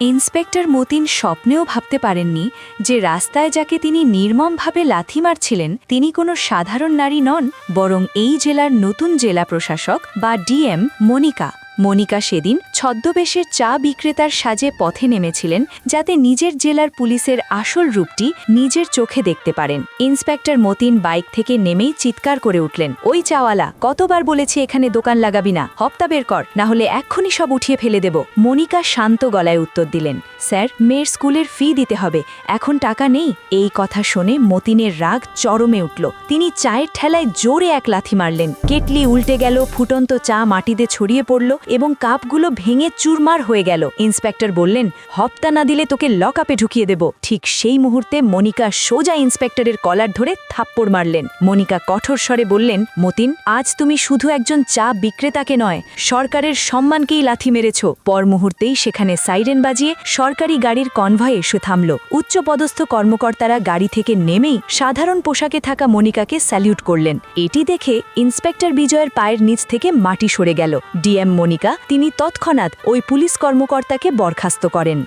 Inspector Matin স্বপ্নেও ভাবতে পারেননি যে রাস্তায় যাকে তিনি নির্মমভাবে লাথি মারছিলেন তিনি কোনো সাধারণ নারী নন, বরং এই জেলার নতুন জেলা প্রশাসক বা ডিএম মনিকা। মনিকা সেদিন ছদ্মবেশের চা বিক্রেতার সাজে পথে নেমেছিলেন যাতে নিজের জেলার পুলিশের আসল রূপটি নিজের চোখে দেখতে পারেন। ইন্সপেক্টর মতিন বাইক থেকে নেমেই চিৎকার করে উঠলেন, ওই চাওয়ালা, কতবার বলেছি এখানে দোকান লাগাবি না, হপ্তা বের কর, না হলে এক্ষুনি সব উঠিয়ে ফেলে দেব। মনিকা শান্ত গলায় উত্তর দিলেন, স্যার, মেয়ের স্কুলের ফি দিতে হবে, এখন টাকা নেই। এই কথা শুনে মতিনের রাগ চরমে উঠল। তিনি চায়ের ঠেলায় জোরে এক লাথি মারলেন। কেটলি উল্টে গেল, ফুটন্ত চা মাটিতে ছড়িয়ে পড়ল এবং কাপগুলো ভেঙে চুরমার হয়ে গেল। ইন্সপেক্টর বললেন, হপ্তা না দিলে তোকে লকআপে ঢুকিয়ে দেব। ঠিক সেই মুহূর্তে মনিকা সোজা ইন্সপেক্টরের কলার ধরে থাপ্পড় মারলেন। মনিকা কঠোর স্বরে বললেন, মতিন, আজ তুমি শুধু একজন চা বিক্রেতাকে নয়, সরকারের সম্মানকেই লাথি মেরেছ। পর মুহূর্তেই সেখানে সাইরেন বাজিয়ে সরকারি গাড়ির কনভয় এসে থামল। উচ্চপদস্থ কর্মকর্তারা গাড়ি থেকে নেমেই সাধারণ পোশাকে থাকা মনিকাকে স্যালিউট করলেন। এটি দেখে ইন্সপেক্টর বিজয়ের পায়ের নিচ থেকে মাটি সরে গেল। ডিএম মনিকা তিনি তৎক্ষণাৎ ওই পুলিশ কর্মকর্তাকে বরখাস্ত করেন।